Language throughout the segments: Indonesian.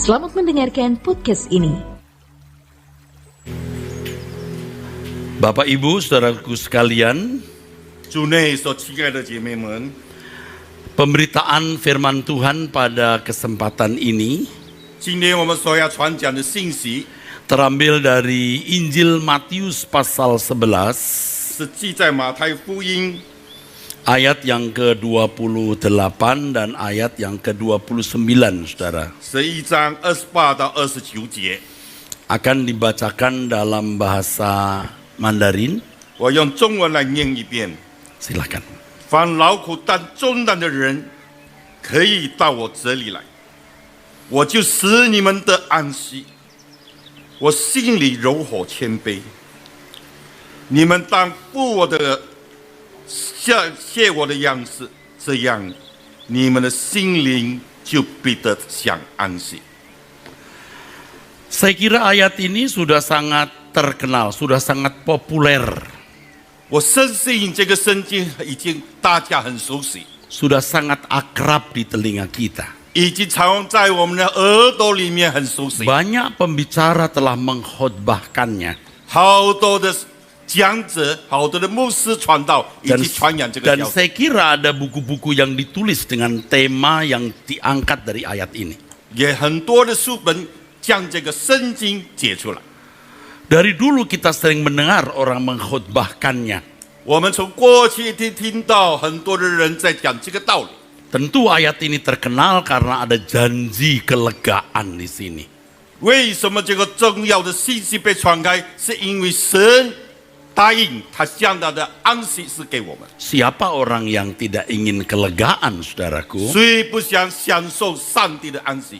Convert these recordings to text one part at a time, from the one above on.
Selamat mendengarkan podcast ini. Bapak Ibu, saudaraku sekalian, 主内所亲爱的姐妹们， pemberitaan firman Tuhan pada kesempatan ini 今天我们所要传讲的信息 terambil dari Injil Matius pasal 11, 是记在马太福音 ayat yang ke-28 dan ayat yang ke-29, saudara. 11章28到29节， Akan dibacakan dalam bahasa Mandarin. 我用中文来念一遍。 Silakan. 凡劳苦担重担的人，可以到我这里来，我就使你们得安息。我心里柔和谦卑，你们当负我的谢我的样式，这样你们的心灵就必得享安息。 Saya kira ayat ini sudah sangat terkenal, sudah sangat populer, 我深信这个圣经已经大家很熟悉， sudah sangat akrab di telinga kita. 已经常在我们的耳朵里面很熟悉。 Banyak pembicara telah mengkhotbahkannya. 好多的讲者、好多的牧师传道，以 Dan, 及传扬这个 dan 消息。 saya kira ada buku-buku yang ditulis dengan tema yang diangkat dari ayat ini. 也很多的书本将这个圣经解出来。 Dari dulu kita sering mendengar orang mengkhotbahkannya. 我们从过去听到很多的人在讲这个道理。 Tentu ayat ini terkenal karena ada janji kelegaan di sini. 为什么这个重要的信息被传开？是因为神答应他将他的安息是给我们。 Siapa orang yang tidak ingin kelegaan, saudaraku? 谁不想享受上帝的安息？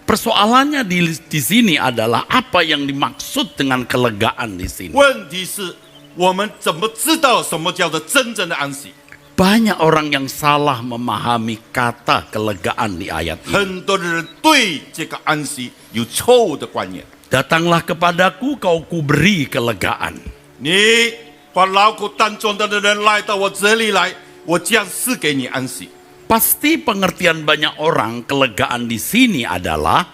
Persoalannya di sini adalah apa yang dimaksud dengan kelegaan di sini. 问题是我们怎么知道什么叫做真正的安息？ Banyak orang yang salah memahami kata kelegaan di ayat ini. 很多的人对这个安息有错误的观念。 Datanglah kepadaku, kau kuberi kelegaan. 你把劳苦担重担的人来到我这里来，我将赐给你安息。 Pasti pengertian banyak orang kelegaan di sini adalah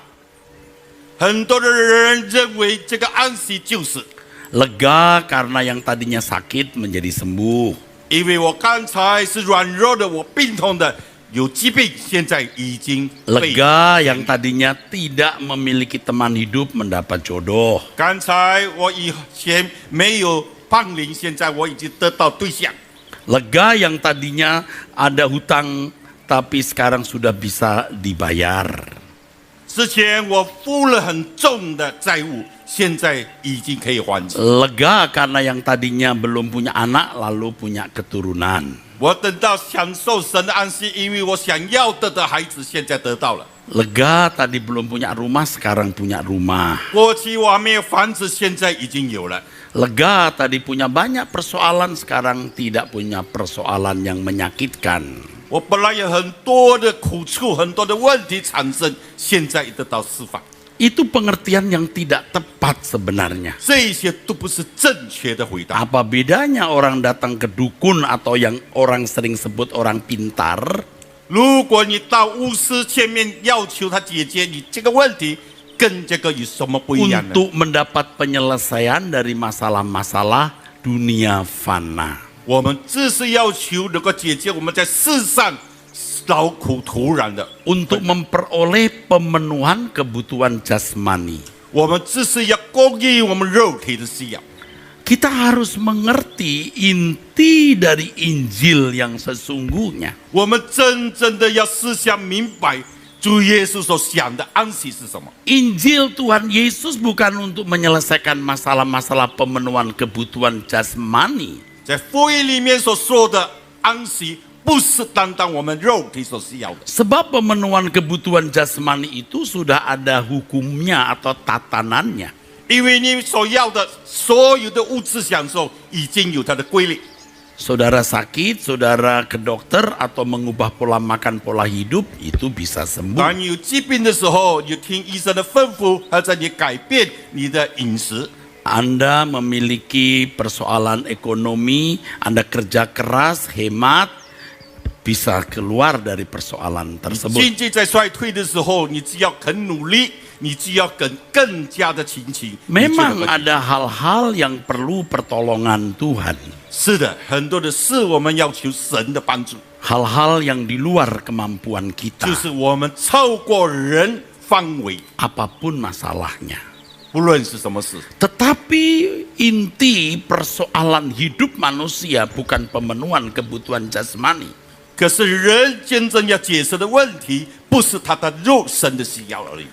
很多的人认为这个安息就是， lega karena yang tadinya sakit menjadi sembuh. 因为我刚才是软弱的，我病痛的，有疾病，现在已经被。 Lega yang tadinya tidak memiliki teman hidup mendapat jodoh. 刚才我以前没有伴侣，现在我已经得到对象。 Lega yang tadinya ada hutang tapi sekarang sudah bisa dibayar. 之前我负了很重的债务，现在已经可以还清。 Lega karena yang tadinya belum punya anak lalu punya keturunan. 我等到享受神的安息，因为我想要的孩子现在得到了。 Lega tadi belum punya rumah sekarang punya rumah. 过去我还没有房子，现在已经有了。 Lega tadi punya banyak persoalan sekarang tidak punya persoalan yang menyakitkan. 我本来有很多的苦处，很多的问题产生，现在得到释放。 Itu pengertian yang tidak tepat sebenarnya. 这些都不是正确的回答。 Apa bedanya orang datang ke dukun atau yang orang sering sebut orang pintar? 如果你到巫师前面要求他解决你这个问题，跟这个有什么不一样呢？ Untuk mendapat penyelesaian dari masalah-masalah dunia fana. 我们只是要求能够解决我们在世上劳苦徒然的， Untuk memperoleh pemenuhan kebutuhan jasmani. 我们只是要供应我们肉体的需要。 Kita harus mengerti inti dari Injil yang sesungguhnya. 我们真正的要思想明白主耶稣所想的安息是什么。 Injil Tuhan Yesus bukan untuk menyelesaikan masalah-masalah pemenuhan kebutuhan jasmani. 在福音里面所说的安息，不是单单我们肉体所需要的。 Sebab pemenuhan kebutuhan jasmani itu sudah ada hukumnya atau tatanannya. 因为你所要的所有的物质享受已经有它的规律。 Saudara sakit, saudara ke dokter atau mengubah pola makan, pola hidup, itu bisa 当 sembuh. 你有疾病的时候，你听医生的吩咐，还在你改变你的饮食。 Anda memiliki persoalan ekonomi, Anda kerja keras, hemat, bisa keluar dari persoalan tersebut. 经济在衰退的时候，你只要肯努力，你就要更加的勤勤。 Memang 你就能够 ada hal-hal yang perlu pertolongan Tuhan. 是的，很多的事我们要求神的帮助， Hal-hal yang di luar kemampuan kita. 就是我们超过人范围， Apapun masalahnya. 不论是什么事。 Tetapi inti persoalan hidup manusia bukan pemenuhan kebutuhan jasmani. 可是人真正要解释的问题，不是他的肉身的需要而已。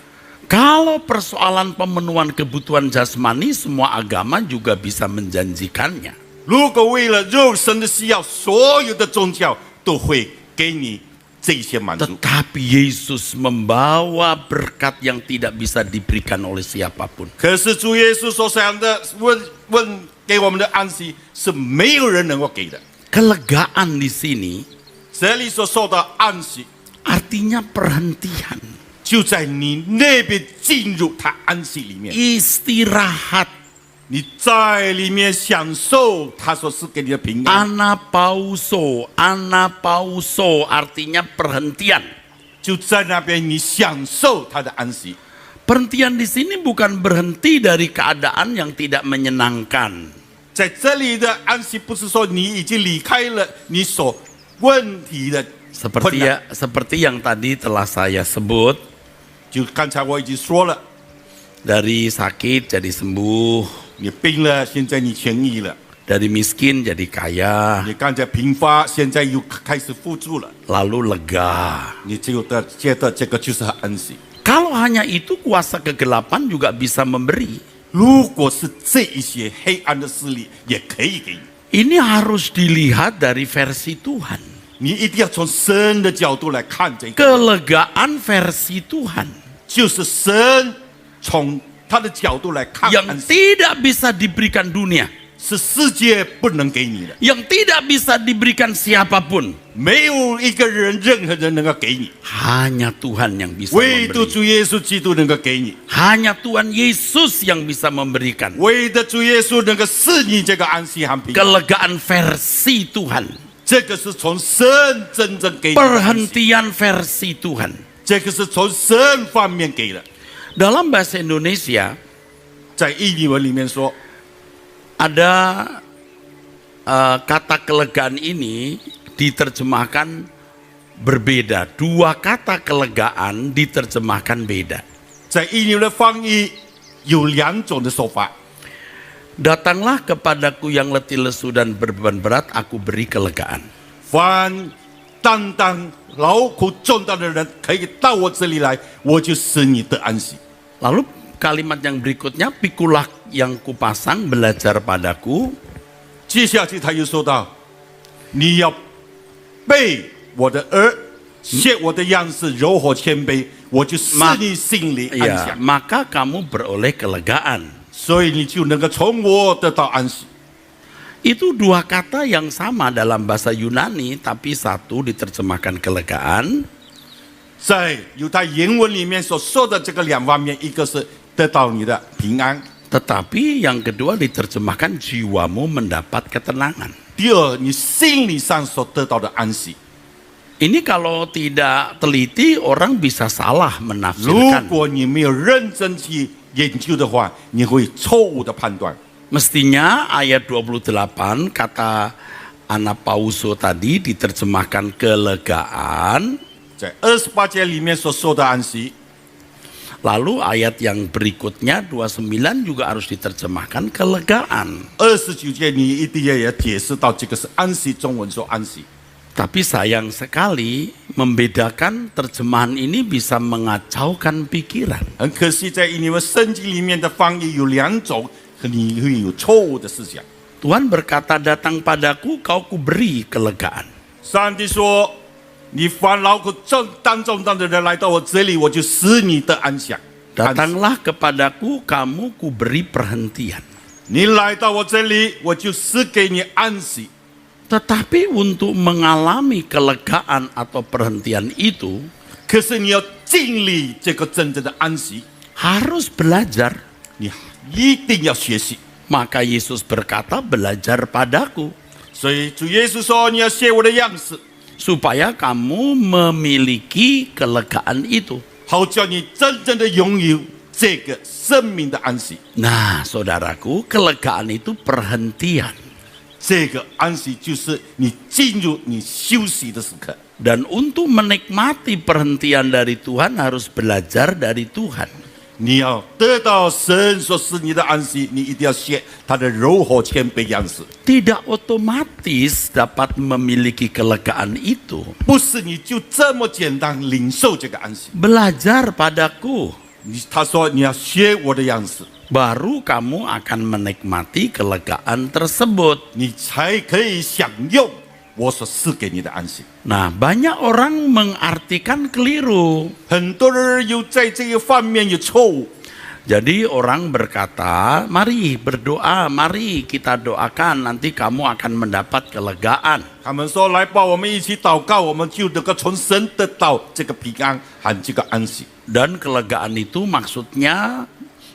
Kalau persoalan pemenuhan kebutuhan jasmani, semua agama juga bisa menjanjikannya. 如果为了肉身的需要，所有的宗教都会给你这些满足。 Tetapi Yesus membawa berkat yang tidak bisa diberikan oleh siapapun. 可是主耶稣所想的问给我们的安息，是没有人能够给的。 Kelegaan di sini 这里所说的安息， artinya perhentian, 就在你那边进入他安息里面， istirahat, 你在里面享受他所赐给你的平安， anapauso artinya perhentian. 就在那边你享受他的安息。 Perhentian di sini bukan berhenti dari keadaan yang tidak menyenangkan. 在这里的安息，不是说你已经离开了你所问题的困难。 Seperti yang tadi telah saya sebut, 就刚才我已经说了， dari sakit jadi sembuh, 你病了，现在你痊愈了； dari miskin jadi kaya, 你刚才贫乏，现在又开始富足了。 lalu lega. 你就的觉得这个就是安息。 Kalau hanya itu, kuasa kegelapan juga bisa memberi. 如果是这一些黑暗的势力，也可以给你。 Ini harus dilihat dari versi Tuhan. 你一定要从神的角度来看这个， Kelegaan versi Tuhan 就是神从他的角度来看 yang 安息， tidak bisa diberikan dunia, 是世界不能给你的， yang tidak bisa diberikan siapapun. 没有一个人、任何人能够给你， Hanya Tuhan yang bisa 唯独 memberi. 主耶稣基督能够给你， Hanya Tuhan Yesus yang bisa memberikan. 唯独主耶稣能够赐你这个安息和平安。 Kelegaan versi Tuhan, 这个是从神真正给你的安息， perhentian versi Tuhan. 这个是从神方面给的。 Dalam bahasa Indonesia 在印尼文里面说， ada kata kelegaan ini diterjemahkan berbeda. Dua kata kelegaan diterjemahkan beda. 在印尼文的翻译有两种的说法。 Datanglah kepadaku yang letih lesu dan berbeban berat, aku beri kelegaan. 凡担当劳苦重担的人，可以到我这里来，我就使你得安息。 Lalu kalimat yang berikutnya, pikulah yang kupasang, belajar padaku. 接下去他又说到，你要背我的儿，学我的样式，柔和谦卑，我就使你心里安 Ya, 详。 maka kamu beroleh kelegaan. 所以你就能够从我得到安息。 Itu dua kata yang sama dalam bahasa Yunani, tapi satu diterjemahkan kelegaan, 在犹太原文里面所说的这个两方面，一个是得到你的平安， tetapi yang kedua diterjemahkan jiwamu mendapat ketenangan. 第二，你心理上所得到的安息。 Ini kalau tidak teliti, orang bisa salah 如 menafsirkan. 果你没有认真去研究的话，你会错误的判断。 Mestinya ayat 28 kata anapauso tadi diterjemahkan kelegaan, 在28节里面所说的安息， lalu ayat yang berikutnya 29 juga harus diterjemahkan kelegaan. 29节你一定要解释到这个是安息，中文说安息。 Tapi sayang sekali membedakan terjemahan ini bisa mengacaukan pikiran. 很可惜，在你们圣经里面的翻译有两种，你会有错误的思想。 Tuhan berkata, datang padaku, kau kuberi kelegaan. 上帝说：“你凡劳苦担重担的人来到我这里，我就使你得安详。” Datanglah kepadaku, kamu kuberi perhentian. 你来到我这里，我就使给你安息。 Tetapi untuk mengalami kelegaan atau perhentian itu 可是你要经历这个真正的安息， harus belajar. 你一定要学习。 Maka Yesus berkata, belajar padaku 所以主耶稣说：“你要学我的样式， supaya kamu memiliki kelegaan itu. 好叫你真正的拥有这个生命的安息。 Nah, saudaraku, kelegaan itu perhentian. 这个安息就是你进入你休息的时刻。 Dan untuk menikmati perhentian dari Tuhan harus belajar dari Tuhan. 你要得到神所赐你的安息，你一定要学他的柔和谦卑样式。 Tidak otomatis dapat memiliki kelegaan itu. 不是你就这么简单领受这个安息。 Belajar padaku, 他说你要学我的样式， baru kamu akan menikmati kelegaan tersebut. 你才可以享用我所赐给你的安息。 Nah, banyak orang mengartikan keliru. 很多人有在这个方面有错误， Jadi orang berkata, mari berdoa, mari kita doakan, nanti kamu akan mendapat kelegaan. 他们说来吧，我们一起祷告，我们就能够从神得到这个平安和这个安息。 Dan kelegaan itu maksudnya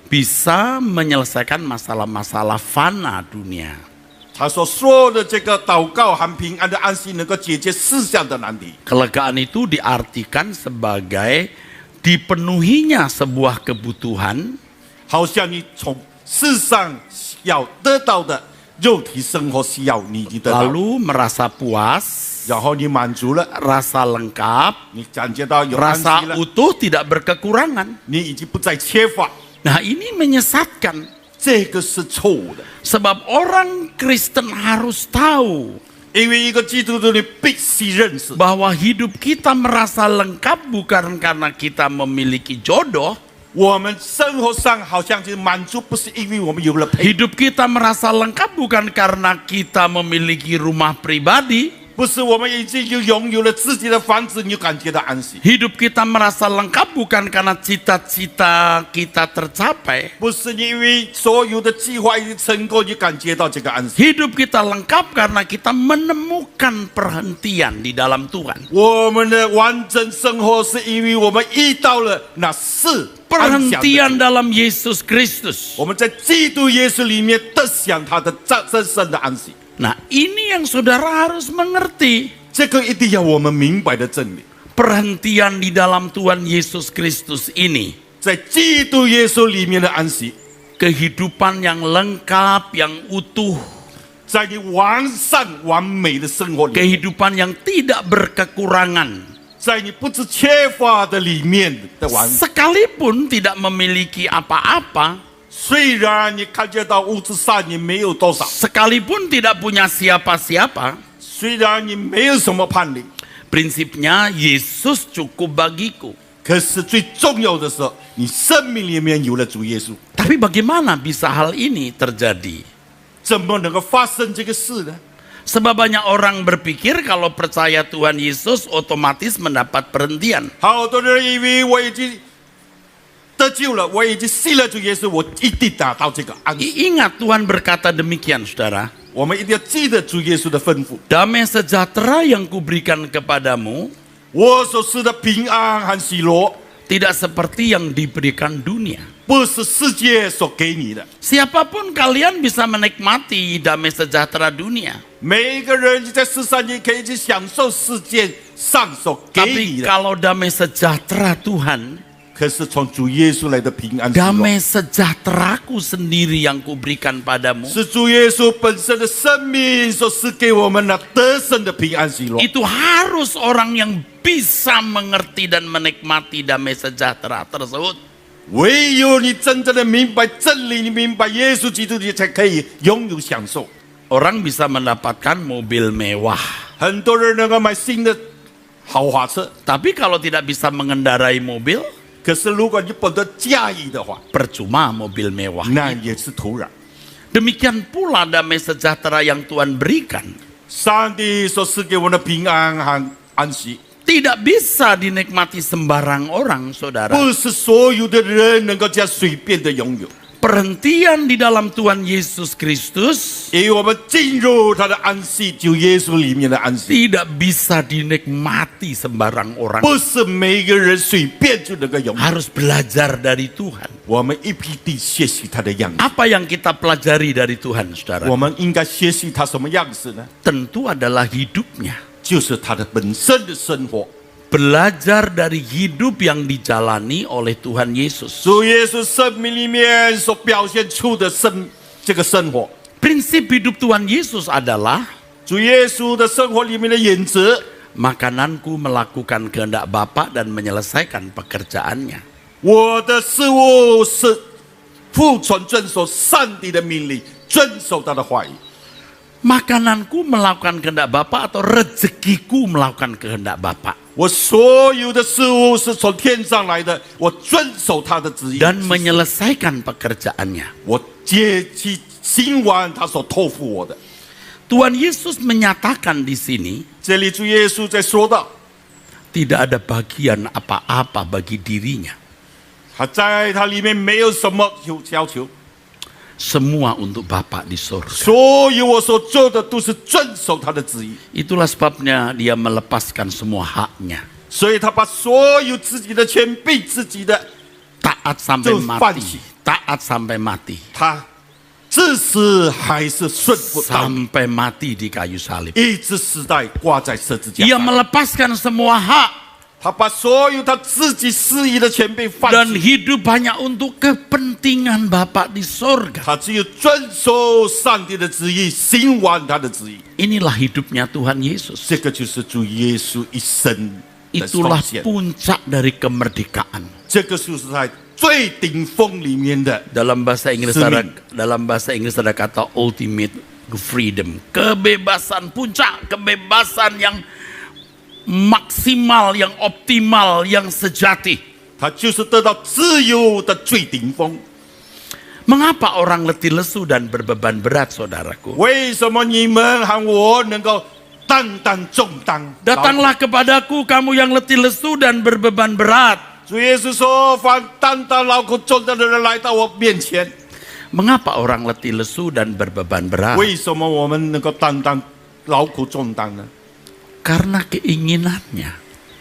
bisa menyelesaikan masalah-masalah fana dunia. 他说所有的这个祷告和平安的安息，能够解决世上的难题。 Kelegaan itu diartikan sebagai dipenuhinya sebuah kebutuhan 好像你从世上要得到的肉体生活需要，你已经得到， lalu merasa puas, 然后你满足了， rasa lengkap, 你感觉到有安息 rasa 了， utuh, tidak berkekurangan. 你已经不再缺乏。 Nah, ini menyesatkan. 这个是错误的， Sebab orang Kristen harus tahu 因为一个基督徒你必须认识， bahwa hidup kita merasa lengkap bukan karena kita memiliki jodoh. 我们生活上好像就是满足，不是因为我们有了配， Hidup kita merasa lengkap bukan karena kita memiliki rumah pribadi. 不是我们已经拥有了自己的房子，你就感觉到安息。 Hidup kita merasa lengkap bukan karena cita-cita kita tercapai. 不是因为所有的计划已经成功，你感觉到这个安息。 Hidup kita lengkap karena kita menemukan perhentian di dalam Tuhan. 我们的完整生活是因为我们遇到了那是安详的 Perhentian 主。 dalam Yesus Kristus. 我们在基督耶稣里面得享他的真正的安息。 Nah, ini yang saudara harus mengerti. 这个一定要我们明白的真理， Perhentian di dalam Tuhan Yesus Kristus ini. 在基督耶稣里面的安息， Kehidupan yang lengkap, yang utuh. 在你完善完美的生活里， Kehidupan yang tidak berkekurangan. 在你不知缺乏的里面的完。 Sekalipun tidak memiliki apa-apa. 虽然你看见到物质上你没有多少， Sekalipun tidak punya siapa-siapa. 虽然你没有什么判例， Prinsipnya Yesus cukup bagiku. 可是最重要的是，你生命里面有了主耶稣。 Tapi bagaimana bisa hal ini terjadi? 怎么能够发生这个事呢？ Sebab banyak orang berpikir kalau percaya Tuhan Yesus otomatis mendapat perhentian. 好多人以为我已经得救了，我已经信了主耶稣，我一定达到这个安息。 Ingat Tuhan berkata demikian, saudara. 我们一定要记得主耶稣的吩咐， Damai sejahtera yang kuberikan kepadamu 我所赐的平安和喜乐， tidak seperti yang diberikan dunia. 不是世界所给你的。 Siapapun kalian bisa menikmati damai sejahtera dunia. 每一个人在世上，你可以去享受世界上所给 Tapi 你的。 kalau damai sejahtera Tuhan, 可是从主耶稣来的平安喜乐， damai sejahteraku sendiri yang kuberikan padamu, 是主耶稣本身的生命所赐给我们那得胜的平安喜乐。 itu harus orang yang bisa mengerti dan menikmati damai sejahtera tersebut. 唯有你真正的明白真理，你明白耶稣基督，你才可以拥有享受。 Orang bisa mendapatkan mobil mewah, 很多人能够买新的豪华车， tapi kalau tidak bisa mengendarai mobil, 可是如果你不得驾驭的话， percuma mobil mewah. 那也是徒然。 Demikian pula damai sejahtera yang Tuhan berikan 上帝所赐给我们的平安和安息， tidak bisa dinikmati sembarang orang, saudara. 不是所有的人能够这样随便的拥有。 Perhentian di dalam Tuhan Yesus Kristus 因为我们进入他的安息，就耶稣里面的安息， tidak bisa dinikmati sembarang orang. 不是每一个人随便就能够拥有。 Harus belajar dari Tuhan. 我们一批地学习他的样子。 Apa yang kita pelajari dari Tuhan, saudara? 我们应该学习他什么样子呢？ Tentu adalah hidupnya. 就是他的本身的生活。belajar dari hidup yang dijalani oleh Tuhan Yesus. 主耶稣生命里面所表现出的这个生活， Prinsip hidup Tuhan Yesus adalah 主耶稣的生活里面的原则， makananku melakukan kehendak Bapa dan menyelesaikan pekerjaannya. 我的事物是服从遵守上帝的命令，遵守他的话语。 Makananku melakukan kehendak Bapa atau rezekiku melakukan kehendak Bapa. 我所有的事物是从天上来的，我遵守他的旨意， Dan menyelesaikan pekerjaannya. 我接去行完他所托付我的。 Tuhan Yesus menyatakan di sini, 这里主耶稣在说到， tidak ada bagian apa-apa bagi dirinya. 他在他里面没有什么要求， Semua untuk Bapa di surga. 所有我所做的都是遵守他的旨意， Itulah sebabnya dia melepaskan semua haknya. 所以他把所有自己的权柄、自己的 Taat sampai Itu mati. fancy. Taat sampai mati. 他至死还是顺服到底， Sampai mati di kayu salib. 一直时代挂在十字架 Ia 上。 melepaskan semua hak 他把所有他自己私意的权柄放 dan 弃， hidup hanya untuk kepentingan Bapa di surga. 他只有遵守上帝的旨意，行完他的旨意。 Inilah hidupnya Tuhan Yesus. 这个就是主耶稣一生的奉 Itulah 献， puncak dari kemerdekaan. 这个就是在最顶峰里面的。 Dalam bahasa Inggris ada kata ultimate freedom. Kebebasan puncak, kebebasan yang maksimal, yang optimal, yang sejati. 他就是得到自由的最顶峰。 Mengapa orang letih lesu dan berbeban berat, saudaraku? 为什么你们和我能够担当重担？ Datanglah kepadaku kamu yang letih lesu dan berbeban berat. 主耶稣说：“凡担当劳苦重担的人来到我面前。 Mengapa orang letih lesu dan berbeban berat? 为什么我们能够担当劳苦重担呢？ Karena keinginannya,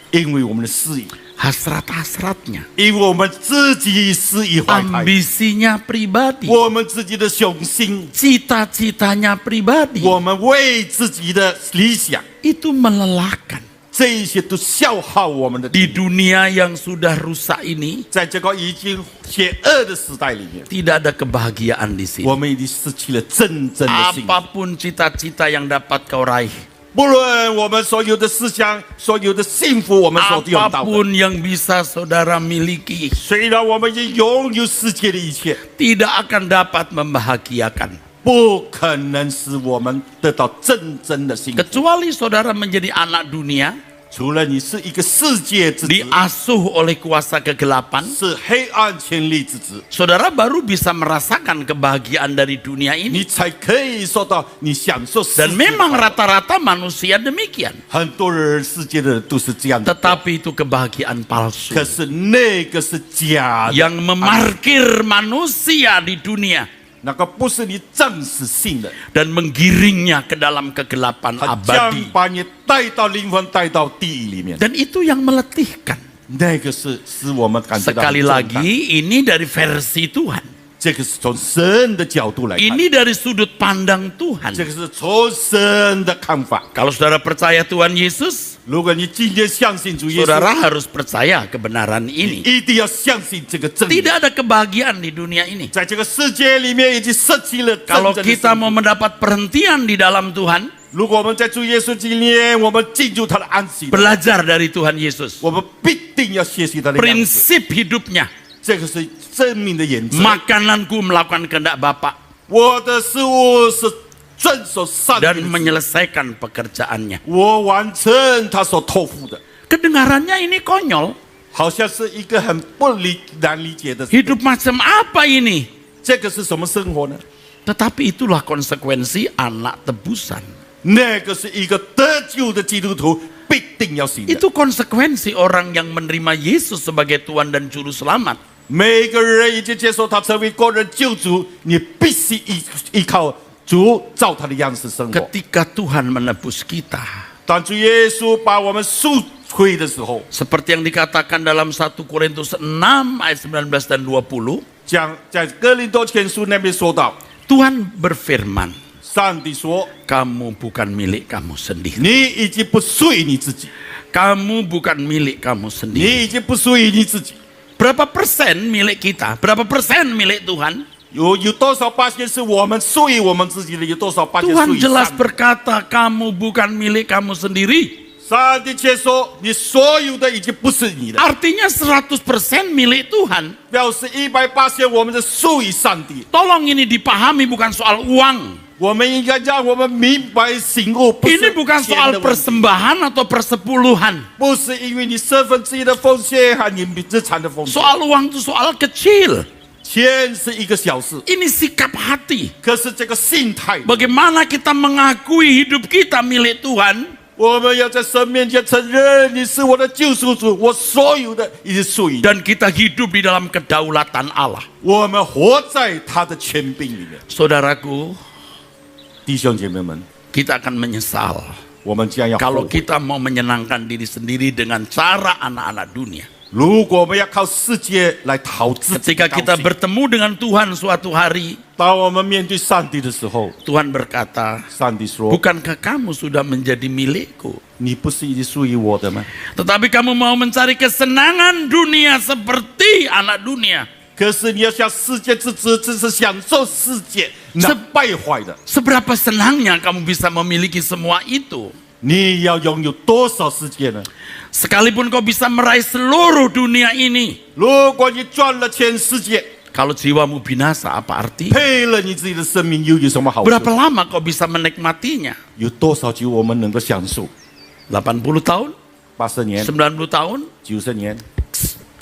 因为我们的私意， hasrat-hasratnya, 因为我们自己私意怀胎， ambisinya pribadi, 我们自己的雄心， cita-citanya pribadi. 我们为自己的理想， Itu melelahkan. 这一些都消耗我们的 Di dunia yang sudah rusak ini, 在这个已经邪恶的时代里面， tidak ada kebahagiaan di sini. 我们已经失去了真正的幸福。 Apapun cita-cita yang dapat kau raih, 不论我们所有的思想、所有的幸福，我们所拥到的， apapun yang bisa saudara miliki, 虽然我们已经拥有世界的一切， tidak akan dapat membahagiakan. 不可能使我们得到真正的幸福。 Kecuali saudara menjadi anak dunia, 除了你是一个世界之子， diasuh oleh kuasa kegelapan, 是黑暗权力之子， saudara baru bisa merasakan kebahagiaan dari dunia 你 ini. 才可以说到你享受世界 Dan 的 memang 快乐。 rata-rata manusia demikian. 很多人世界的人都是这样的， Tetapi itu kebahagiaan palsu 可是那个是假的， yang memarkir manusia di dunia 那个不是你真实性的， dan menggiringnya ke dalam kegelapan 它将 abadi. 把你带到灵魂、带到地狱里面。 Dan itu yang meletihkan. 那个是使我们感觉到很 Sekali 重担 lagi, ini dari versi Tuhan. 这个是从神的角度来看， Ini dari sudut pandang 这 Tuhan. 个是从神的看法。 Kalau saudara percaya Tuhan Yesus, 如果你今天相信主耶稣， saudara harus percaya kebenaran 你 ini. 一定要相信这个真理。 Tidak ada kebahagiaan di dunia ini. 在这个世界里面已经失去了真 Kalau 正的 kita 幸 mau 福。 mendapat perhentian di dalam Tuhan, 如果我们在主耶稣里面，我们进入他的安息， belajar dari Tuhan Yesus. 我们必定要学习他的样子。 Prinsip hidupnya, 这个是生命的原则。 makananku melakukan kehendak Bapa 我的事物是遵守上帝 dan 的旨意， menyelesaikan pekerjaannya. 我完成他所托付的。 Kedengarannya ini konyol. 好像是一个很难理解的事。 Hidup macam apa ini? 这个是什么生活呢？ Tetapi itulah konsekuensi anak tebusan. 那个是一个得救的基督徒必定要行的。 Itu konsekuensi orang yang menerima Yesus sebagai Tuhan dan Juru Selamat. 每个人已经接受他成为个人救主，你必须依靠主，照他的样式生活。 Ketika Tuhan menebus kita, 当主耶稣把我们赎回的时候， seperti yang dikatakan dalam 1 Korintus 6 ayat 19 dan 20, 讲在哥林多前书那边说到， Tuhan berfirman, 上帝说 kamu bukan milik kamu sendiri. 你已经不属于你自己， kamu bukan milik kamu 你 sendiri. 已经不属于你自己。 Berapa persen milik kita? Berapa persen milik Tuhan? 有多少八仙是我们属于我们自己的？有多少八仙属 Tuhan 于 jelas 上帝？ berkata, kamu bukan milik kamu sendiri. 上帝却说，你所有的已经不是你的， Artinya 100% milik Tuhan. 表示100%我们是属于上帝。 Tolong ini dipahami, bukan soal uang. 我们应该让我们明白醒悟，不是 Ini bukan 钱 soal 的问题， persembahan atau persepuluhan. 不是因为你1/4的奉献和你日常的奉献， Soal uang itu soal kecil. 钱是一个小事， Ini sikap hati. 可是这个心态， Bagaimana kita mengakui hidup kita milik Tuhan, 我们要在神面前承认你是我的救赎主，我所有的已经属于你。 dan kita hidup di dalam kedaulatan Allah. 我们活在他的权柄里面， Saudaraku, 弟兄姐妹们， kita akan menyesal 我们将要后 kalau 悔。 kita mau menyenangkan diri sendiri dengan cara anak-anak dunia. 如果我们要靠世界来讨自己 Ketika 高 kita 兴， bertemu dengan Tuhan suatu hari, 当我们面对上帝的时候， Tuhan berkata, 上帝说 bukankah kamu sudah menjadi milikku? 你不是已经属于我的吗？ Tetapi kamu mau mencari kesenangan dunia seperti anak dunia. 可是你要向世界之子，只是享受世界那败坏的。 Seberapa senangnya kamu bisa memiliki semua itu? 你要拥有多少世界呢？ Sekalipun kau bisa meraih seluruh dunia ini, 如果你赚了全世界， kalau jiwamu binasa, apa arti? 配了你自己的生命，又有什么好处？ Berapa lama kau bisa menikmatinya? 有多少久我们能够享受？ 80 tahun? 80年、 90 tahun? 90年，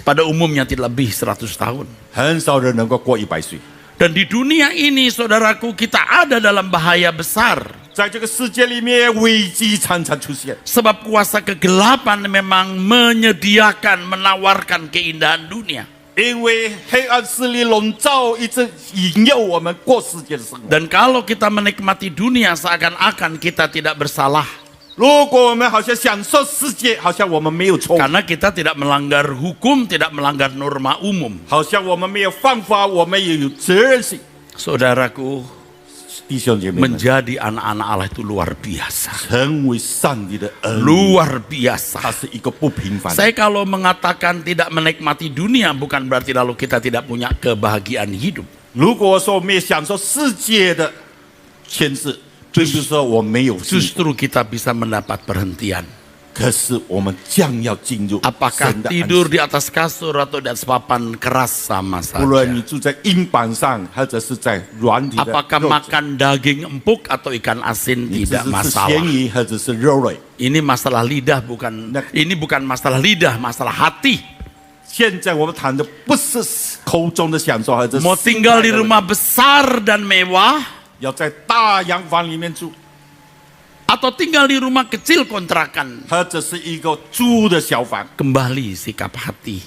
Pada umumnya tidak lebih 100 tahun. 很少人能够过100岁。 Dan di dunia ini, saudaraku, kita ada dalam bahaya besar. 在这个世界里面，危机常常出现。 Sebab kuasa kegelapan memang menyediakan, menawarkan keindahan dunia. 因为黑暗势力笼罩，一直引诱我们过世界的生活。 Dan kalau kita menikmati dunia seakan-akan kita tidak bersalah. 如果我们好像享受世界，好像我们没有错误， Karena kita tidak melanggar hukum, tidak melanggar norma umum. 好像我们没有犯法，我们也有责任心。 Saudaraku, 弟兄姐妹们， menjadi anak-anak Allah itu luar biasa. 成为上帝的儿女， Luar biasa. 它是一个不平凡的。 Saya kalau mengatakan tidak menikmati dunia, bukan berarti lalu kita tidak punya kebahagiaan hidup. 如果说我们也享受世界的牵制，并不是说我没有幸福， Justru kita bisa mendapat perhentian. 可是我们将要进入 Apakah 神的安 tidur 息。 di atas kasur atau di atas papan keras sama 无论你 saja. 住在硬板上，或者是在软体的 Apakah 肉质， makan daging empuk atau ikan asin 你只 tidak 是吃 masalah. 咸鱼或者是肉类。 Ini masalah lidah ini bukan masalah lidah, masalah hati. 现在我们谈的不是口中的享受，或者是 Mau 心 tinggal 态 di 的问题 rumah besar dan mewah 要在大洋房里面住， atau tinggal di rumah kecil kontrakan. 或者是一个租的小房。 Kembali sikap hati.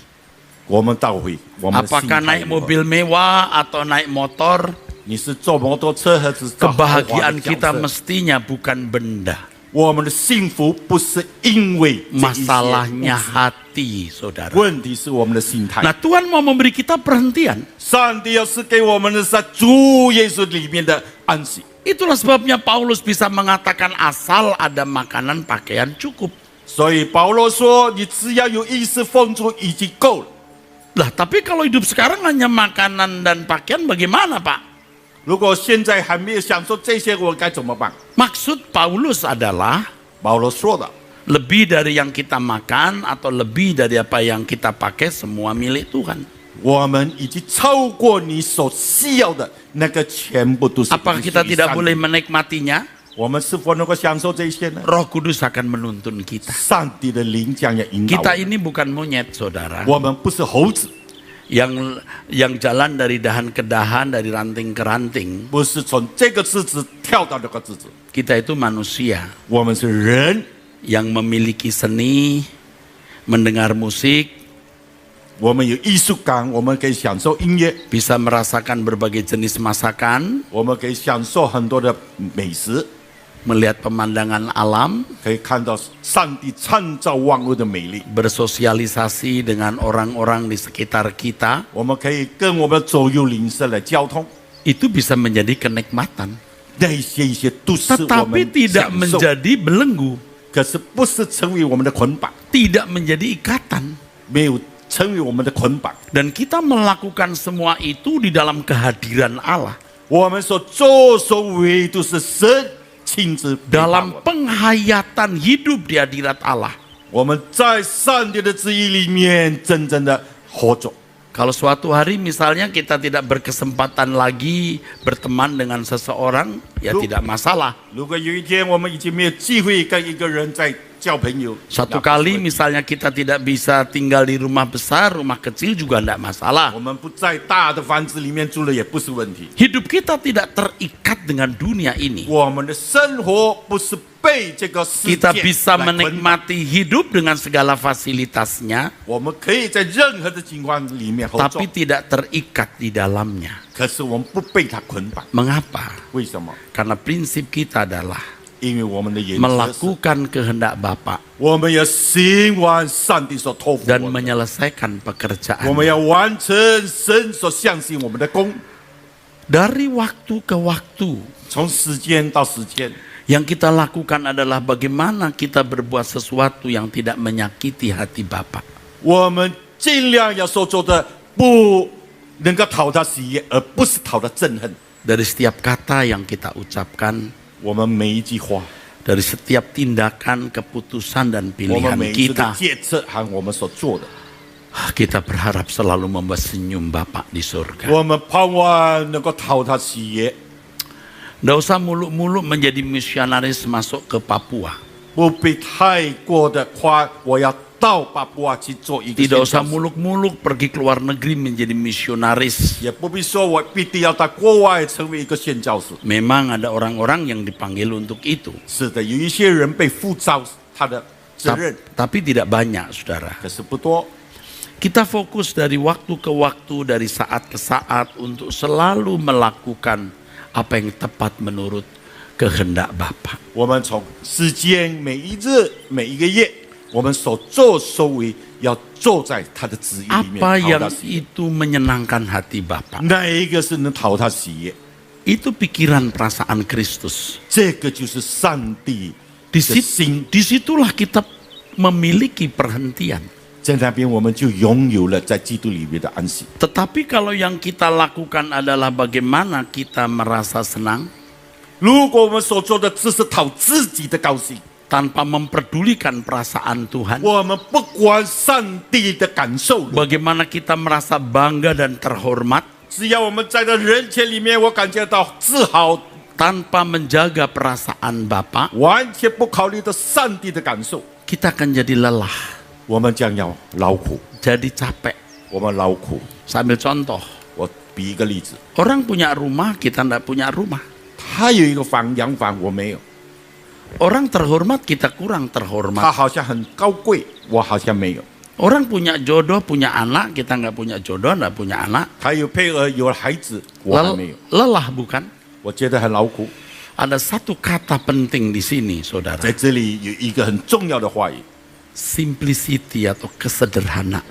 我们倒回我们的心 Apakah 态 naik 如何 mobil mewah atau naik motor, 你是坐摩托车还是坐豪华的 kebahagiaan 轿 kita 车？ mestinya bukan benda. 我们的幸福不是因为这一些 Masalahnya 物质 hati, saudara. 问题是我们的心态。 Nah, Tuhan mau memberi kita perhentian. 上帝要是给我们的是在主耶稣里面的安息。 Itulah sebabnya Paulus bisa mengatakan asal ada makanan pakaian cukup. 所以保罗说：“你只要有衣食丰足，已经够了。 Lah, tapi kalau hidup sekarang hanya makanan dan pakaian bagaimana, Pak? 如果现在还没有享受这些，我该怎么办？” Maksud Paulus adalah 保罗说的， lebih dari yang kita makan atau lebih dari apa yang kita pakai semua milik Tuhan. 我们已经超过你所需要的那个，全部都是。 Apakah kita tidak boleh menikmatinya? 我们是否能够享受这些呢？ Roh Kudus akan menuntun kita. 上帝的灵将要引导 Kita 我们。 ini bukan monyet, saudara. 我们不是猴子， Yang jalan dari dahan ke dahan, dari ranting ke ranting. 不是从这个枝子跳到那个枝子。 Kita itu manusia 我们是人， yang memiliki seni, mendengar musik, 我们有艺术感，我们可以享受音乐， bisa merasakan berbagai jenis masakan, 我们可以享受很多的美食， melihat pemandangan alam, 可以看到上帝创造万物的美丽。 bersosialisasi dengan orang-orang di sekitar kita. 我们可以跟我们左右邻舍来交通， Itu bisa menjadi kenikmatan. 那一些都是我 Tetapi 们 tidak 享受， menjadi belenggu. 可是不是成为我们的捆绑， tidak menjadi ikatan. 没有成为我们的捆绑。 Dan kita melakukan semua itu di dalam kehadiran Allah. 我们所作所为都是神亲自陪伴 Dalam 我们。 penghayatan hidup di hadirat Allah. 我们在上帝的旨意里面真正的活着。 Kalau suatu hari misalnya kita tidak berkesempatan lagi berteman dengan seseorang, ya tidak masalah. 如果有一天我们已经没有机会跟一个人在交朋友， Suatu 那不是 kali 问题 misalnya kita tidak bisa tinggal di rumah besar, rumah kecil juga tidak masalah. 我们不在大的房子里面住了也不是问题。 Hidup kita tidak terikat dengan dunia ini. 我们的生活不是被这个世界 Kita bisa 来捆绑， menikmati hidup dengan segala fasilitasnya, 我们可以在任何的情况里面合作 tapi，tidak terikat di dalamnya. 可是我们不被它捆绑。 Mengapa? 为什么？ Karena prinsip kita adalah 因为我们的原则是， melakukan kehendak Bapa 我们要行完上帝所托付 dan 我们的， menyelesaikan 我 pekerjaan. 们要完成神所相信我们的功， Dari waktu ke waktu, 从时间到时间。 yang kita lakukan adalah bagaimana kita berbuat sesuatu yang tidak menyakiti hati Bapa. 我们尽量要所做的不能够讨他喜悦，而不是讨他憎恨。 Dari setiap kata yang kita ucapkan, 我们每一句话， dari setiap tindakan, keputusan dan 我们 pilihan 每一次的 kita, 决策和我们所做的， kita berharap selalu membuat senyum Bapa di surga. 我们盼望能够讨他喜悦， Nggak usah muluk-muluk menjadi misionaris masuk ke Papua. 不必太过的夸我要到巴布亚去做一个 Tidak 宣 usah 教士， muluk-muluk pergi ke luar negeri menjadi misionaris. 也不必说我必定要到国外成为一个宣教士。 Memang ada orang-orang yang dipanggil untuk itu. 是的，有一些人被呼召他的责 Ta- 任， Tapi tidak banyak, saudara. 可是不多。 Kita fokus dari waktu ke waktu, dari saat ke saat untuk selalu melakukan apa yang tepat menurut kehendak Bapa. 我们从时间每一日每一个月，我们所作所为要做在他的旨意里面， Apa 讨 yang 他喜悦。 itu menyenangkan hati Bapa? 哪一个是能讨他喜悦？ Itu pikiran perasaan Kristus. 这个就是上帝 Di 的心。 disitulah kita memiliki perhentian. 在那边我们就拥有了在基督里面的安息。 Tetapi kalau yang kita lakukan adalah bagaimana kita merasa senang 如果我们所做的只是讨自己的高兴， tanpa memperdulikan perasaan Tuhan, 我们不管上帝的感受， bagaimana kita merasa bangga dan terhormat 只要我们在这人前里面，我感觉到自豪， tanpa menjaga perasaan Bapa, 完全不考虑到上帝的感受， kita akan jadi lelah, 我们将要劳苦， jadi capek. 我们劳苦。 Saya ambil contoh, 我比一个例子， orang punya rumah, kita tidak punya rumah. 他有一个房洋房，我没有； Orang terhormat, kita kurang 他 terhormat. 好像很高贵，我好像没有； Orang punya jodoh, punya anak, kita nggak punya jodoh, nggak punya anak. 他有配偶，有孩子，我还没有。 Lelah bukan? 我觉得很劳苦。 Ada satu kata penting di sini, saudara. 在这里有一个很重要的话语， Simplicity atau kesederhanaan.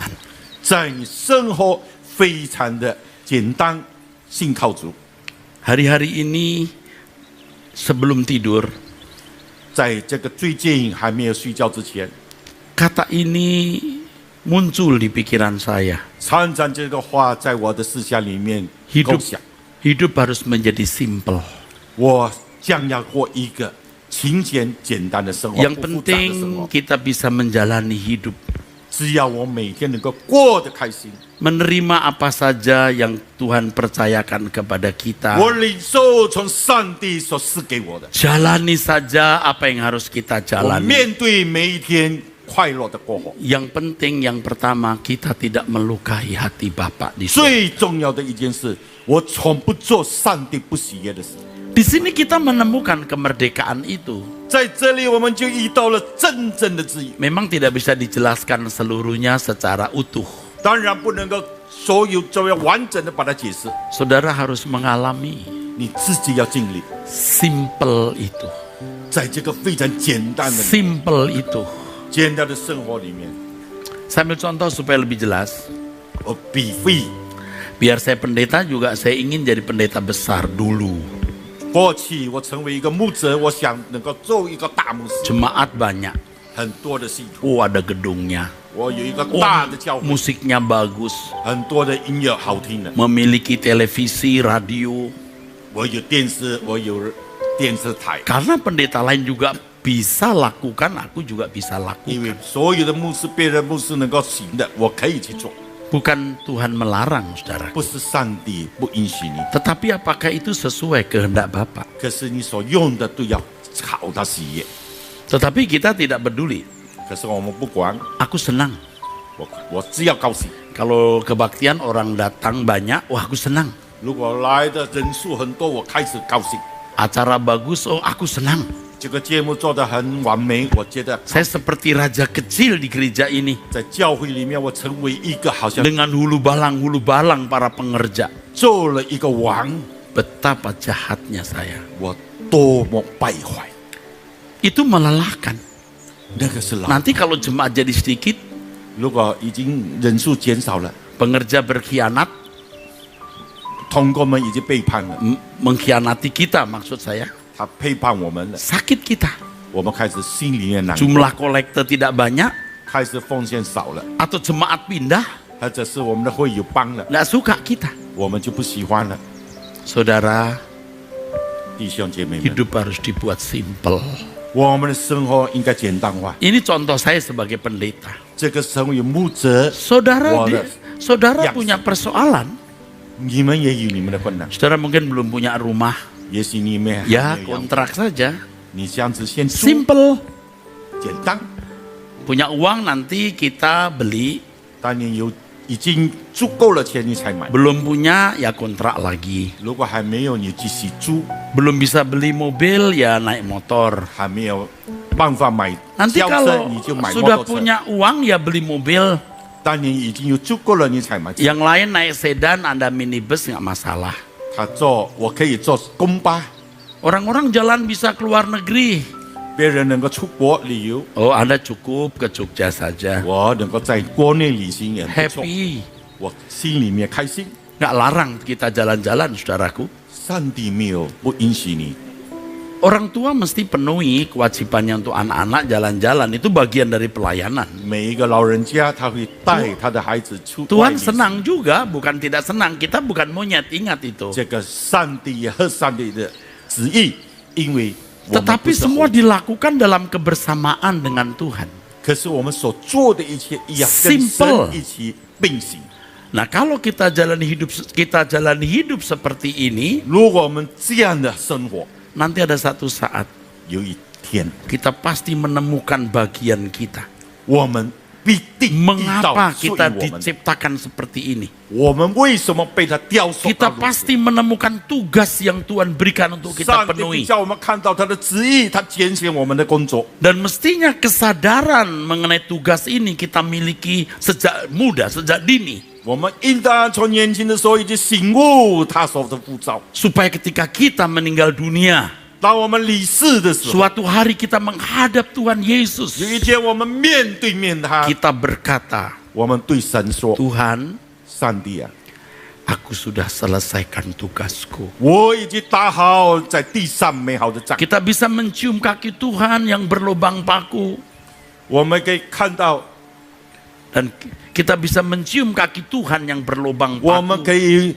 在你生活非常的简单，信靠主。 Hari-hari ini sebelum tidur, 在这个最近还没有睡觉之前， kata ini muncul di pikiran saya. 常常这个话在我的思想里面构 Hidup 想。 hidup harus menjadi simple. 我将要过一个勤俭简单的生活， Yang 不复杂的生 penting 活。 kita bisa menjalani hidup, 只要我每天能够过得开心， menerima apa saja yang Tuhan percayakan kepada kita. 我领受从上帝所赐给我的， Jalani saja apa yang harus kita 我 jalani. 面对每一天快乐的过活。 Yang penting yang pertama, kita tidak melukai hati Bapa di surga. 最重要的一件事，我从不做上帝不喜悦的事。 Di sini kita menemukan kemerdekaan itu. 在这里，我们就遇到了真正的自由。 Memang tidak bisa dijelaskan seluruhnya secara utuh. 当然不能够所有都要完整的把它解释， Saudara harus mengalami 你自己要经历。 simple itu. 在这个非常简单的 Simple itu. 简单的生活里面， Saya ambil contoh supaya lebih jelas. 我比喻， Biar saya pendeta juga saya ingin jadi pendeta besar dulu. 过去我成为一个牧者，我想能够做一个大牧师， Jemaat banyak. 很多的信徒， Oh, ada gedungnya. 我有一个 Oh, 大的教会， musiknya bagus. 很多的音乐好听的， Memiliki televisi, radio. 我有电视，我有电视台， Karena pendeta lain juga bisa lakukan, aku juga bisa 因 lakukan. 为所有的牧师，别的牧师能够行的，我可以去做， Bukan Tuhan melarang, saudara. 不是上帝不允许你， Tetapi apakah itu sesuai kehendak Bapa? 可是你所用的都要讨他喜悦。 Tetapi kita tidak peduli. 可是我们不管， Aku senang. 我只要高兴。 Kalau kebaktian orang datang banyak, wah aku senang. 如果来的人数很多，我开始高兴。 Acara bagus, oh aku senang. 这个节目做得很完美，我觉得 Saya seperti raja kecil di gereja ini. 在教会里面，我成为一个好像 Dengan hulu balang para pengerja. 做了一个王， Betapa jahatnya saya. 我多么败坏， Itu melelahkan. 那个是老。 Nanti kalau jemaat jadi sedikit, 如果已经人数减少了， pengerja berkhianat, 同工们已经背叛了， mengkhianati kita maksud saya. 他背叛我们了， Sakit kita. 我们开始心里面难过， Jumlah kolektor tidak banyak, 开始奉献少了， atau jemaat pindah, 或者是我们的会友帮了， nggak suka kita. 我们就不喜欢了。 Saudara, 弟兄姐妹们， hidup harus dibuat simple. 我们的生活应该简单化。 Ini contoh saya sebagai pendeta. 这个成为牧者， Saudara, Wadah. saudara Yang- punya persoalan. 你们也有你们的困难， Saudara mungkin belum punya rumah, 也许你们还 ya 没有养 kontrak saja. 你这样子先租， Simple. 简单。 Punya uang nanti kita beli. 当你有已经足够了钱，你才买。 Belum punya ya kontrak lagi. 如果还没有，你继续租， Belum bisa beli mobil ya naik motor. 还没有办法买 Nanti 轿车， kalau 你就买摩 sudah 托车。 punya uang ya beli mobil. 当你已经有足够了，你才买。 Yang lain naik sedan, Anda minibus nggak masalah. 他做，我可以做公巴， Orang-orang jalan bisa keluar negeri. 别人能够出国旅游， Oh, Anda cukup ke Jogja saja. 我能够在国内旅行也不错， Happy. 我心里面开心。 Nggak larang kita jalan-jalan, saudaraku. 上帝没有不允许你， Orang tua mesti penuhi kewajibannya untuk anak-anak jalan-jalan. Itu bagian dari pelayanan. 每一个老人家他会带他的孩子出外 Tuhan 旅行。 senang juga, bukan tidak senang. Kita bukan monyet, ingat itu. 这个上帝也和上帝的旨意，因为我们 Tetapi 不是 semua 猴子 dilakukan dalam kebersamaan dengan Tuhan. 可是我们所做的一切，也要跟 Simple 神一起并行。 Nah, kalau kita jalani hidup seperti ini, 如果我们这样的生活， nanti ada satu saat 有一天 kita pasti menemukan bagian kita. 我们必定遇到 Mengapa 属于 kita 我们的。 diciptakan seperti ini? 我们为什么被他雕塑 Kita 到如此？ pasti menemukan tugas yang Tuhan berikan untuk kita 上帝 penuhi. 叫我们看到他的旨意，他拣选我们的工作。 Dan mestinya kesadaran mengenai tugas ini kita miliki sejak muda, sejak dini. 我们应当从年轻的时候已经醒悟他所的呼召。 Supaya ketika kita meninggal dunia, 当我们离世的时候， suatu hari kita menghadap Tuhan 有 Yesus. 一天我们面对面他， Kita berkata, 我们对神说 Tuhan, 上帝啊， aku sudah selesaikan tugasku. 我已经打好在地上美好的仗。 Kita bisa mencium kaki Tuhan yang berlubang paku. 我们可以看到， Dan kita bisa mencium kaki Tuhan yang berlubang 我们 paku. 可以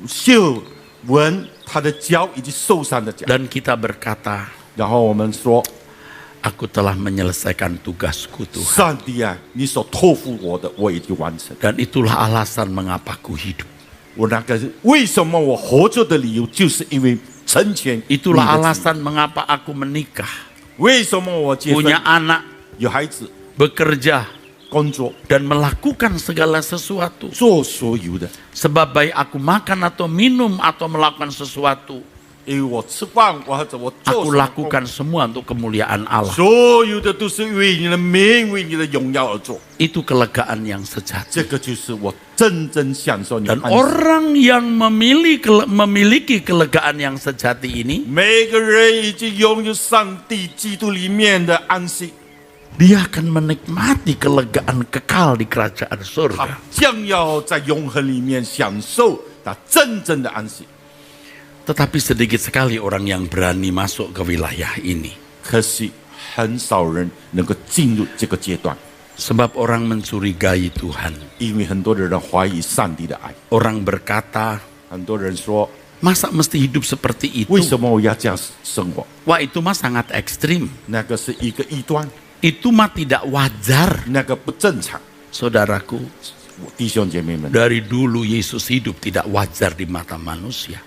嗅闻他的脚以及受伤的脚。 Dan kita berkata, 然后我们说， aku telah menyelesaikan tugasku Tuhan. 上帝啊，你所托付我的，我已经完成。 Dan itulah alasan mengapa aku hidup. 我那个为什么我活着的理由，就是因为成全你的旨意。 Itulah alasan mengapa aku menikah, 为什么我结婚 punya anak, 有孩子， bekerja, 工作， dan melakukan segala sesuatu. 做所有的。 Sebab baik aku makan atau minum atau melakukan sesuatu, 因为我吃饭，或者我做 aku 什么工 lakukan semua untuk kemuliaan Allah. 所有的都是为你的名、为你的荣耀而做。 Itu kelegaan yang sejati. 这个就是我真正享受你的 Dan 安息。 orang yang memiliki kelegaan yang sejati ini, 每个人已经拥有上帝基督里面的安息， dia akan menikmati kelegaan kekal di kerajaan 他 surga. 将要在永恒里面享受他真正的安息。Tetapi sedikit sekali orang yang berani masuk ke wilayah ini. 可是很少人能够进入这个阶段， Sebab orang mencurigai Tuhan. 因为很多的人怀疑上帝的爱， Orang berkata, 很多人说 masa mesti hidup seperti itu? 为什么我要这样生活？ Wah, itu mah sangat ekstrim. 那个是一个异端， Itu mah tidak wajar. 那个不正常。 Saudaraku, 弟兄姐妹们， dari dulu Yesus hidup tidak wajar di mata manusia.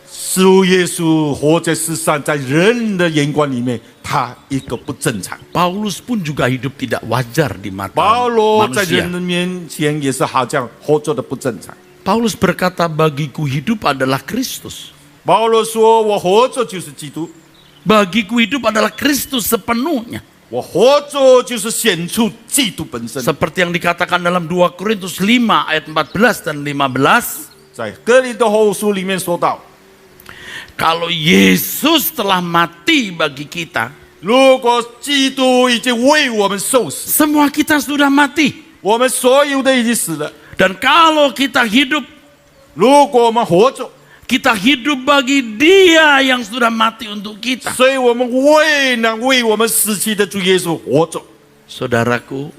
主耶稣活在世上，在人的眼光里面，他一个不正常。 Paulus pun juga hidup tidak wajar di mata 保罗在 manusia. 人的面前也是好像活着的不正常。 Paulus berkata, bagiku hidup adalah Kristus. 保罗说：“我活着就是基督， Bagiku hidup adalah Kristus sepenuhnya. 我活着就是显出基督本身。” Seperti yang dikatakan dalam 2 Korintus 5 ayat 14 dan 15. 在哥林多后书里面说到， Kalau Yesus telah mati bagi kita, 如果基督已经为我们受死， semua kita sudah mati. 我们所有的已经死了。 Dan kalau kita hidup, 如果我们活着， kita hidup bagi Dia yang sudah mati untuk kita. 所以我们为我们死去的主耶稣活着。 Saudaraku,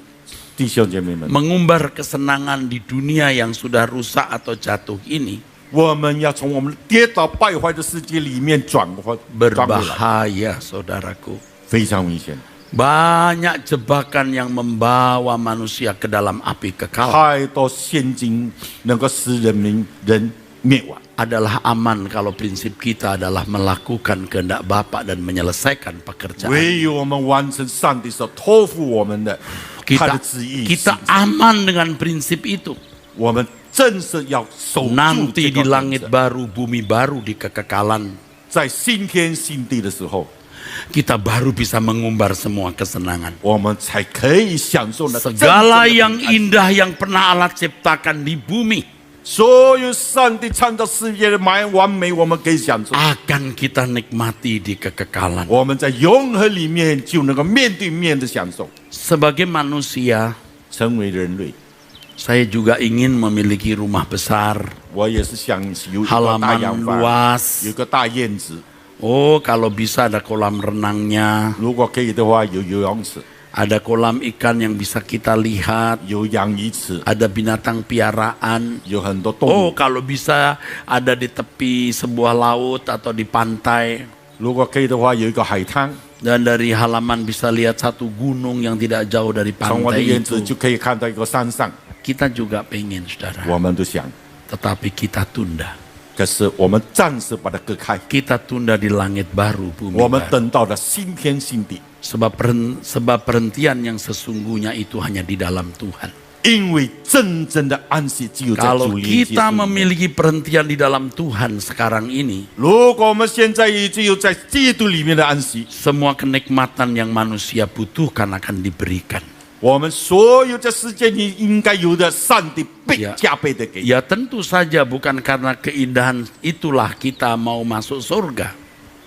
弟兄姐妹们， mengumbar kesenangan di dunia yang sudah rusak atau jatuh ini 我们要从我们跌倒败坏的世界里面转回来， berbahaya, saudaraku. 非常危险。 Banyak jebakan yang membawa manusia ke dalam api kekal. 太多陷阱能够使人灭亡。 Adalah aman kalau prinsip kita adalah melakukan kehendak Bapa dan menyelesaikan pekerjaan. 唯有我们完成上帝所托付我们的他的 Kita, 旨意， kita aman dengan prinsip itu. 我们正是要守住 Nanti 这 di 个原 langit 则。 baru, bumi baru, di kekekalan, 在新天新地的时候， kita baru bisa mengumbar semua kesenangan. 我们才可以享受那真正的 Segala yang 平安 indah yang pernah Allah ciptakan di bumi 所有上帝创造世界的完美，我们可以享受。 akan kita nikmati di kekekalan. 我们在永恒里面就能够面对面的享受。 Sebagai manusia, 成为人类， saya juga ingin memiliki rumah besar, 我也是想有一个大洋 halaman 房， luas. 有个大院子。 Oh, kalau bisa ada kolam renangnya, 如果可以的话，有游泳池， ada kolam ikan yang bisa kita lihat, 有养鱼池， ada binatang piaraan. 有很多动 Oh, 物。 kalau bisa ada di tepi sebuah laut atau di pantai. 如果可以的话，有一个海滩， Dan dari halaman bisa lihat satu gunung yang tidak jauh dari 从我的 pantai 院子 itu. 就可以看到一个山上。 Kita juga pengen, saudara. 我们都想， Tetapi kita tunda. 可是我们暂时把它割开， Kita tunda di langit baru, bumi 我们 baru. 等到了新天新地， Sebab perhentian yang sesungguhnya itu hanya di dalam Tuhan. 因为真正的安息只有在 Kalau 主耶稣 kita 里面。 memiliki perhentian di dalam Tuhan sekarang ini, 如果我们现在也只有在基督里面的安息， semua kenikmatan yang manusia butuhkan akan diberikan. 我们所有在世界里应该有的，上帝倍 Ya. 加倍的给。 Ya tentu saja bukan karena keindahan itulah kita mau masuk surga.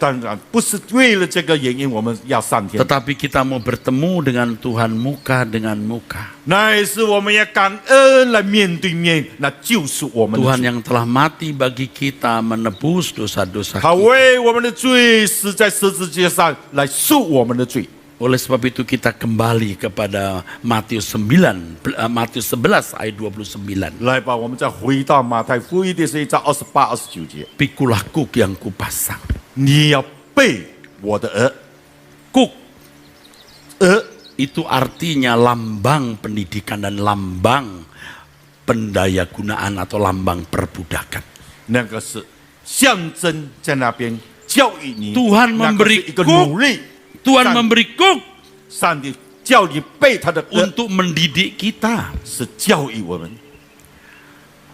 当然不是为了这个原因我们要上天， Tetapi kita mau bertemu dengan Tuhan muka dengan muka. 那也是我们要感恩来面对面，那就是我们的 Tuhan 主。 yang telah mati bagi kita menebus dosa-dosa 他 kita. 为我们的罪死在十字架上来赎我们的罪。 Oleh sebab itu kita kembali kepada Matius 11 ayat 29. 来吧，我们再回到马太福音的11章28、29节， Pikulah kuk yang kupasang. 你要背我的额， Kuk 额 itu artinya lambang pendidikan dan lambang pendayagunaan atau lambang perbudakan. 那个是象征在那边教育你。 Tuhan 那个是一个 memberi 努力， Tuhan memberi kuk 上帝叫你背他的额， untuk mendidik kita 是教育我们，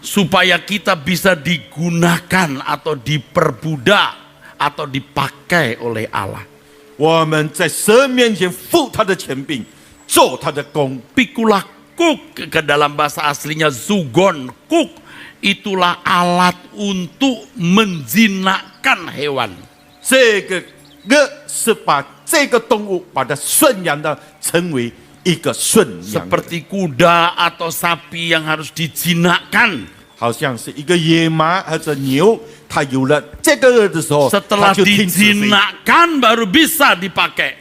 supaya kita bisa digunakan atau diperbudak atau dipakai oleh Allah. 我们在神面前负他的权柄，做他的工。 Pikulah kuk ke dalam bahasa aslinya zugon kuk itulah alat untuk menjinakkan hewan. 这个额是把这个动物把它驯养的成为一个驯养的人， Seperti kuda atau sapi yang harus dijinakkan. 好像是一个野马或者牛，它有了这个的时候，它 Setelah 就停止飞。 dijinakkan baru bisa dipakai.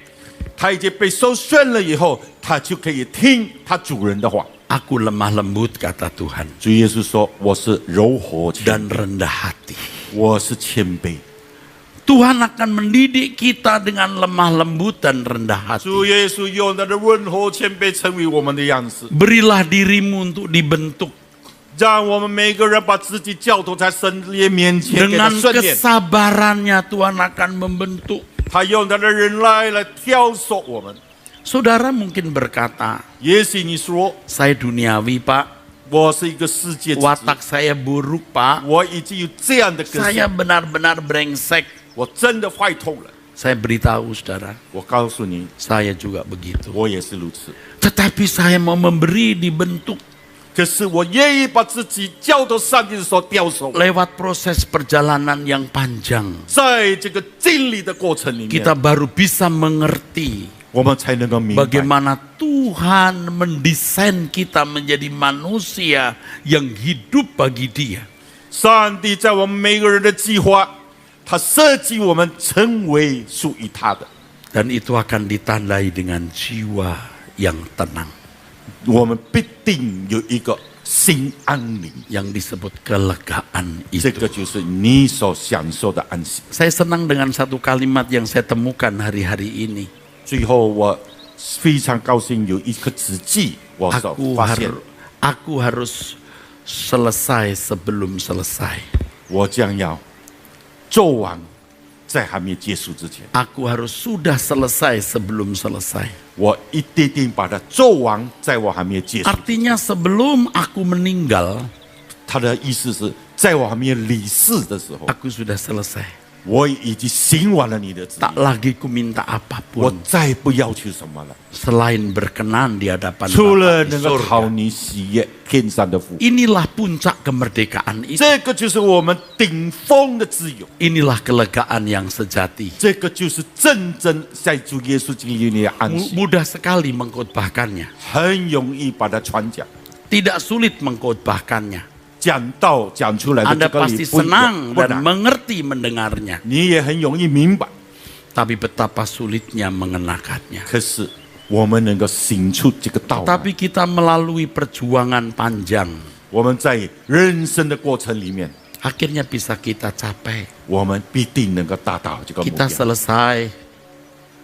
它已经被收顺了以后，它就可以听它主人的话。 Aku lemah lembut kata Tuhan 主耶稣说：“我是柔和谦 dan 卑， rendah hati. 我是谦卑。 Tuhan akan mendidik kita dengan lemah lembut dan rendah ”主 hati. 耶稣用他的温和谦卑成为我们的样式， Berilah dirimu untuk dibentuk 让我们每个人把自己交托在神的面前，给他 dengan 训练。 kesabarannya. Tuhan akan membentuk. 他用他的忍耐来挑唆我们。 Saudara mungkin berkata, 也许你说 saya duniawi Pak, 我是一个世界之子， watak saya buruk Pak, 我已经有这样的个 saya 性， benar-benar brengsek. 我真的坏透了。 Saya beritahu saudara, 我告诉你， saya juga begitu. 我也是如此。 Tetapi saya mau memberi dibentuk 可是我愿意把自己交托上帝所雕塑， lewat proses perjalanan yang panjang. 在这个经历的过程里面， Kita baru bisa mengerti 我们才能够明白 bagaimana Tuhan mendesain kita menjadi manusia yang hidup bagi Dia. 上帝在我们每个人的计划，他设计我们成为属于他的。 Dan itu akan ditandai dengan jiwa yang tenang, 我们必定有一个心安宁， yang disebut kelegaan 这 itu. 个就是你所享受的安息。 Saya senang dengan satu kalimat yang saya temukan hari-hari ini. 最后，我非常高兴有一个字句，我所 发现， Aku harus selesai sebelum selesai. 我将要做完，在还没结束之前， Aku harus sudah selesai sebelum selesai. 我一定定把它做完，在我还没结束。 Artinya sebelum aku meninggal, 他的意思是在我还没有离世的时候， aku sudah selesai. 我已经行完了你的旨 Tak 意， lagi ku minta 我 apapun 再不要求什么了， selain berkenan di hadapan 除了 Bapa di 能够讨 surga. 你喜悦天上的福。 Inilah puncak kemerdekaan itu. 这个就是我们顶峰的自由， Inilah kelegaan yang sejati. 这个就是真正在主耶稣经历里的安息， Mudah sekali mengkhotbahkannya. 很容易把它传讲。 Tidak sulit mengkhotbahkannya. 讲道讲出来的 Anda 这个 pasti 理不 senang 不 dan 难， mengerti mendengarnya. 你也很容易明白。 Tapi betapa sulitnya mengenakannya. 可是我们能够行出这个道来， Tapi kita melalui perjuangan panjang, 我们在人生的过程里面， akhirnya bisa kita capai. 我们必定能够达到这个目 Kita 标。 selesai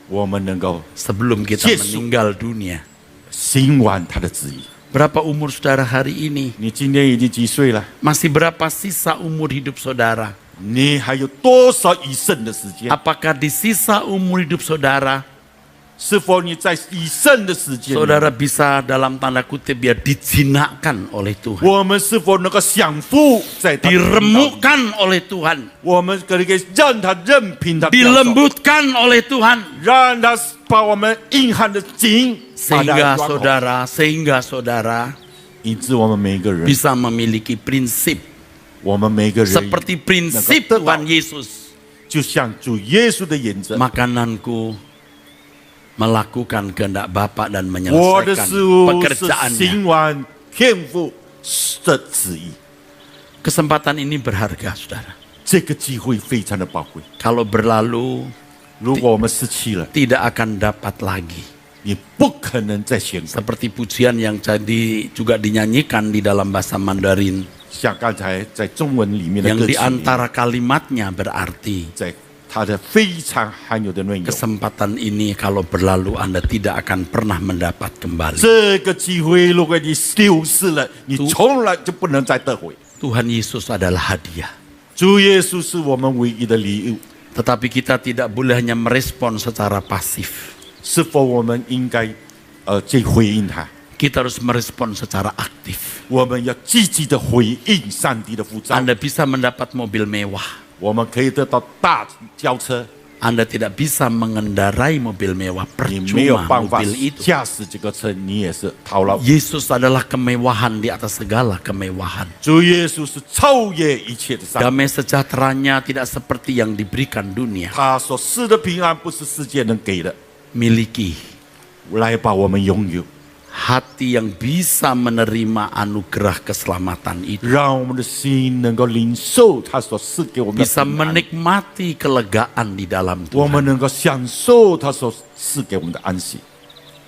我们能够 sebelum kita Yesus. meninggal dunia. 行完他的旨意。 Berapa umur saudara hari ini? 你今年已经几岁了？ Masih berapa sisa umur hidup saudara? 你还有多少余剩的时间？ Apakah di sisa umur hidup saudara, 是否你在余剩的时间里， saudara bisa dalam tanda kutip ya dijinakkan oleh Tuhan, 我们是否能够享福在他的领导里？ diremukkan oleh Tuhan, 我们可以让他任凭他雕塑， dilembutkan oleh Tuhan, 让他把我们硬汉的筋把它 sehingga saudara 以致我们每个人， bisa memiliki prinsip 我们每个人 seperti prinsip Tuhan Yesus. 就像主耶稣的原则， Makananku melakukan kehendak Bapa dan 我的 menyelesaikan 食物是 pekerjaannya. 行完天父的旨意。 Kesempatan ini berharga, saudara. 这个机会非常的宝贵， Kalau berlalu 如果我们失去了， tidak akan dapat lagi. 你不可能再选择。 Seperti pujian yang jadi juga dinyanyikan di dalam bahasa Mandarin, 像刚才在中文里面的 yang 歌 di 曲里面， antara kalimatnya berarti 在它的非常含有的内容， kesempatan ini kalau berlalu Anda tidak akan pernah mendapat kembali. 这个机会如果你丢失了，你从来就不能再得回。 Tuhan Yesus adalah hadiah. 主耶稣是我们唯一的礼物， Tetapi kita tidak boleh hanya merespon secara pasif. 是否我们应该去回应他？ Kita harus merespon secara aktif. 我们要积极的回应上帝的呼召。 Anda bisa mendapat mobil mewah. 我们可以得到大轿车， Anda tidak bisa mengendarai mobil mewah, 你没有 percuma 办法 mobil itu. 驾驶这个车，你也是徒劳。 Yesus adalah kemewahan di atas segala kemewahan. 主耶稣是超越一切的上帝， Damai sejahteranya tidak seperti yang diberikan dunia. 他所赐的平安不是世界能给的， Miliki. 来把我们拥有。hati yang bisa menerima anugerah keselamatan itu, 让我们的心能够领受他所赐给我们的 bisa 平安， menikmati kelegaan di dalam 我们 Tuhan. 能够享受他所赐给我们的安息。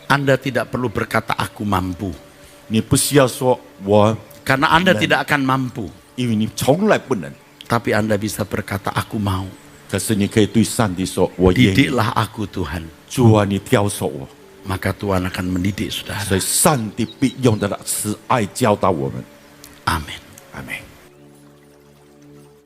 Anda tidak perlu berkata aku mampu, 你不需要说我， karena Anda tidak akan mampu, 因为你从来不能。 tapi Anda bisa berkata aku mau. 可是你可以对上帝说：“我愿意， Didiklah aku Tuhan, 主啊，你挑唆我。” maka Tuhan akan mendidik saudara. 所以上帝必用他的慈爱教导我们。 Amin. 阿门。